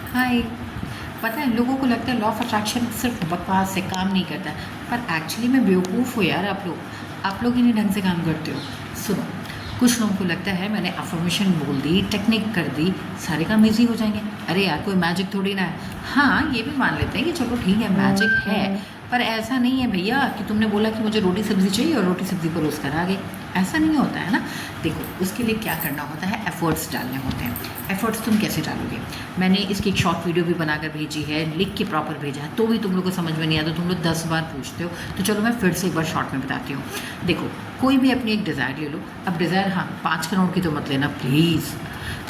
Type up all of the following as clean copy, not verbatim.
हाय। पता है लोगों को लगता है लॉ ऑफ अट्रैक्शन सिर्फ बकवास से काम नहीं करता है, पर एक्चुअली मैं बेवकूफ़ हूँ यार। आप लोग ही नहीं ढंग से काम करते हो। सुनो, कुछ लोगों को लगता है मैंने अफर्मेशन बोल दी, टेक्निक कर दी, सारे काम ईजी हो जाएंगे। अरे यार कोई मैजिक थोड़ी ना है। हाँ, ये भी मान लेते हैं कि चलो ठीक है मैजिक है, पर ऐसा नहीं है भैया कि तुमने बोला कि मुझे रोटी सब्ज़ी चाहिए और रोटी सब्ज़ी परोस कर आ गई। ऐसा नहीं होता है ना। देखो, उसके लिए क्या करना होता है, एफ़र्ट्स डालने होते हैं। एफ़र्ट्स तुम कैसे डालोगे? मैंने इसकी एक शॉर्ट वीडियो भी बनाकर भेजी है, लिख के प्रॉपर भेजा है, तो भी तुम लोग को समझ में नहीं आता, तुम लोग 10 बार पूछते हो। तो चलो मैं फिर से एक बार शॉर्ट में बताती हूँ। देखो, कोई भी अपनी एक डिज़ायर ले लो। अब डिज़ायर, हाँ, 5 करोड़ की तो मत लेना प्लीज़,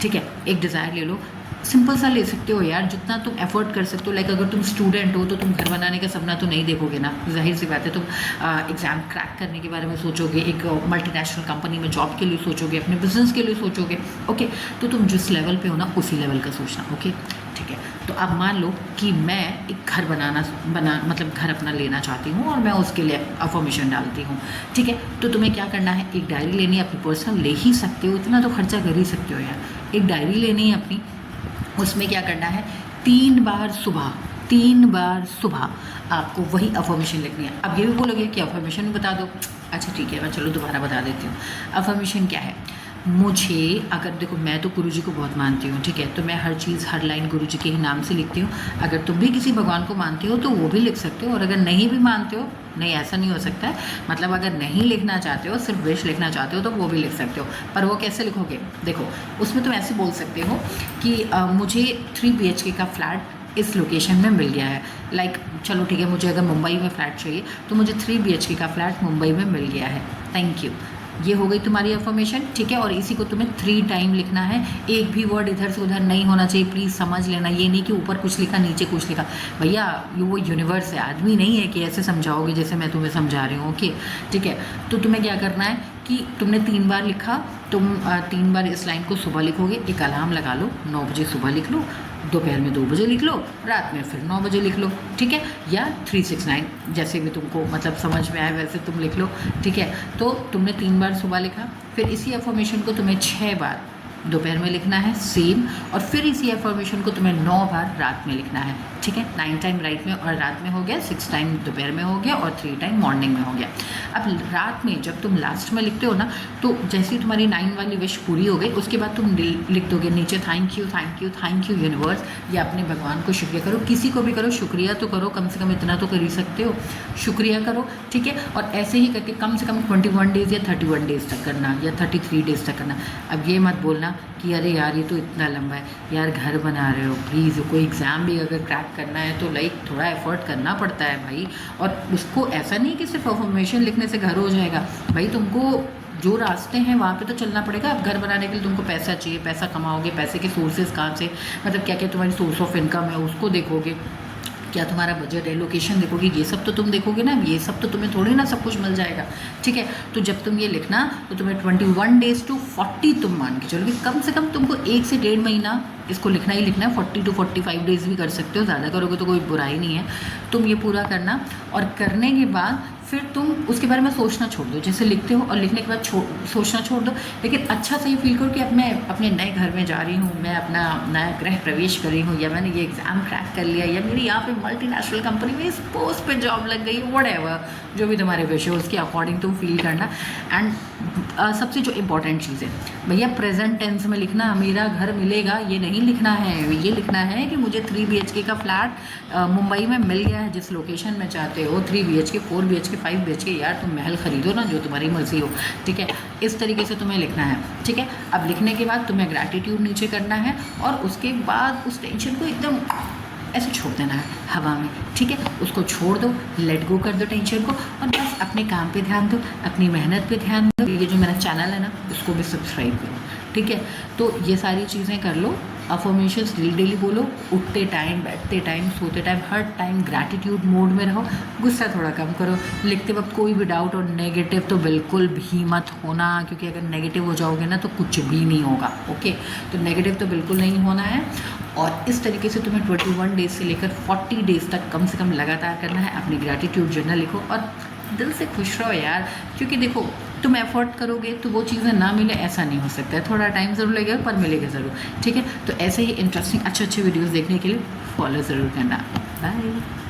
ठीक है। एक डिज़ायर ले लो, सिंपल सा ले सकते हो यार, जितना तुम एफर्ट कर सकते हो। लाइक अगर तुम स्टूडेंट हो तो तुम घर बनाने का सपना तो नहीं देखोगे ना, जाहिर सी बात है। तुम एग्ज़ाम क्रैक करने के बारे में सोचोगे, एक मल्टीनेशनल कंपनी में जॉब के लिए सोचोगे, अपने बिजनेस के लिए सोचोगे। ओके, तो तुम जिस लेवल पे हो ना उसी लेवल का सोचना। ओके, ठीक है। तो अब मान लो कि मैं एक घर मतलब घर अपना लेना चाहती हूँ और मैं उसके लिए अफर्मेशन डालती हूँ, ठीक है। तो तुम्हें क्या करना है, एक डायरी लेनी है अपनी, पर्सनल ले ही सकते हो, इतना तो खर्चा कर ही सकते हो यार। एक डायरी लेनी है अपनी, उसमें क्या करना है, 3 बार सुबह आपको वही अफर्मेशन लिखनी है। अब ये भी बोलोगे कि अफर्मेशन बता दो। अच्छा ठीक है, मैं चलो दोबारा बता देती हूँ। अफर्मेशन क्या है, मुझे अगर देखो, मैं तो गुरु जी को बहुत मानती हूँ, ठीक है। तो मैं हर चीज़, हर लाइन गुरु जी के ही नाम से लिखती हूँ। अगर तुम भी किसी भगवान को मानते हो तो वो भी लिख सकते हो, और अगर नहीं भी मानते हो, नहीं ऐसा नहीं हो सकता है, मतलब अगर नहीं लिखना चाहते हो, सिर्फ विश लिखना चाहते हो, तो वो भी लिख सकते हो। पर वो कैसे लिखोगे, देखो उसमें तुम ऐसे बोल सकते हो कि मुझे 3 BHK का फ्लैट इस लोकेशन में मिल गया है। लाइक चलो ठीक है, मुझे अगर मुंबई में फ़्लैट चाहिए तो मुझे 3 BHK का फ्लैट मुंबई में मिल गया है, थैंक यू। ये हो गई तुम्हारी अफर्मेशन, ठीक है। और इसी को तुम्हें 3 टाइम लिखना है। एक भी वर्ड इधर से उधर नहीं होना चाहिए, प्लीज़ समझ लेना। ये नहीं कि ऊपर कुछ लिखा नीचे कुछ लिखा, भैया ये वो यूनिवर्स है, आदमी नहीं है कि ऐसे समझाओगे जैसे मैं तुम्हें समझा रही हूँ। ओके, ठीक है। तो तुम्हें क्या करना है कि तुमने 3 बार लिखा, तुम 3 बार इस लाइन को सुबह लिखोगे। एक अलार्म लगा लो, 9 बजे सुबह लिख लो, दोपहर में 2 बजे लिख लो, रात में फिर 9 बजे लिख लो, ठीक है। या 369, जैसे भी तुमको मतलब समझ में आए वैसे तुम लिख लो, ठीक है। तो तुमने 3 बार सुबह लिखा, फिर इसी अफर्मेशन को तुम्हें 6 बार दोपहर में लिखना है सेम, और फिर इसी अफर्मेशन को तुम्हें 9 बार रात में लिखना है, ठीक है। 9 टाइम रात में हो गया, 6 टाइम दोपहर में हो गया, और 3 टाइम मॉर्निंग में हो गया। अब रात में जब तुम लास्ट में लिखते हो ना, तो जैसे ही तुम्हारी 9 वाली विश पूरी हो गई, उसके बाद तुम लिख दोगे नीचे थैंक यू यूनिवर्स, या अपने भगवान को शुक्रिया करो, किसी को भी करो, शुक्रिया तो करो, कम से कम इतना तो कर ही सकते हो, शुक्रिया करो, ठीक है। और ऐसे ही करके कम से कम 21 डेज़ या 31 डेज़ तक करना, या 33 डेज़ तक करना। अब ये मत बोलना कि अरे यार ये तो इतना लंबा है। यार घर बना रहे हो, प्लीज़ कोई एग्ज़ाम भी अगर क्रैक करना है तो लाइक थोड़ा एफर्ट करना पड़ता है भाई। और उसको ऐसा नहीं कि सिर्फ अफर्मेशन लिखने से घर हो जाएगा भाई, तुमको जो रास्ते हैं वहाँ पे तो चलना पड़ेगा। अब घर बनाने के लिए तुमको पैसा चाहिए, पैसा कमाओगे, पैसे के सोर्सेज कहाँ से, मतलब क्या क्या तुम्हारी सोर्स ऑफ इनकम है उसको देखोगे, क्या तुम्हारा बजट है, लोकेशन देखोगे, ये सब तो तुम देखोगे ना। ये सब तो तुम्हें थोड़ी ना सब कुछ मिल जाएगा, ठीक है। तो जब तुम ये लिखना तो तुम्हें 21 डेज़ टू 40 तुम मान के चलो कि कम से कम तुमको 1 से 1.5 महीना इसको लिखना ही लिखना है। 40 to 45 डेज़ भी कर सकते हो, ज़्यादा करोगे तो कोई बुराई नहीं है। तुम ये पूरा करना, और करने के बाद फिर तुम उसके बारे में सोचना छोड़ दो। जैसे लिखते हो और लिखने के बाद सोचना छोड़ दो, लेकिन अच्छा सा ये फील करो कि अब मैं अपने नए घर में जा रही हूँ, मैं अपना नया गृह प्रवेश कर रही हूँ, या मैंने ये एग्ज़ाम क्रैक कर लिया, या मेरी यहाँ पे मल्टीनेशनल कंपनी में इस पोस्ट पे जॉब लग गई, व्हाटएवर जो भी तुम्हारे विश है उसके अकॉर्डिंग तुम फील करना। एंड सबसे जो इम्पॉर्टेंट चीज़ है भैया, प्रेजेंट टेंस में लिखना, मेरा घर मिलेगा ये नहीं लिखना है। ये लिखना है कि मुझे 3 BHK का फ्लैट मुंबई में मिल गया है, जिस लोकेशन में चाहते हो, 3 BHK 4 BHK 5 BHK, यार तुम महल खरीदो ना, जो तुम्हारी मर्जी हो, ठीक है। इस तरीके से तुम्हें लिखना है, ठीक है। अब लिखने के बाद तुम्हें ग्रैटिट्यूड नीचे करना है, और उसके बाद उस टेंशन को एकदम ऐसे छोड़ देना है हवा में, ठीक है। उसको छोड़ दो, लेट गो कर दो टेंशन को, और बस अपने काम पे ध्यान दो, अपनी मेहनत पे ध्यान दो। ये जो मेरा चैनल है ना, उसको भी सब्सक्राइब करो, ठीक है। तो ये सारी चीज़ें कर लो। अफर्मेशंस डेली बोलो, उठते टाइम, बैठते टाइम, सोते टाइम, हर टाइम ग्रैटिट्यूड मोड में रहो। गुस्सा थोड़ा कम करो, लिखते वक्त कोई भी डाउट और नेगेटिव तो बिल्कुल भी मत होना, क्योंकि अगर नेगेटिव हो जाओगे ना तो कुछ भी नहीं होगा, ओके। तो नेगेटिव तो बिल्कुल नहीं होना है। और इस तरीके से तुम्हें 21 डेज़ से लेकर 40 डेज़ तक कम से कम लगातार करना है। अपनी ग्रैटिट्यूड जर्नल लिखो और दिल से खुश रहो यार, क्योंकि देखो तुम एफर्ट करोगे तो वो चीज़ें ना मिले ऐसा नहीं हो सकता है, थोड़ा टाइम ज़रूर लगेगा पर मिलेगा ज़रूर। ठीक है, तो ऐसे ही इंटरेस्टिंग अच्छे अच्छे वीडियोज़ देखने के लिए फॉलो ज़रूर करना। बाय।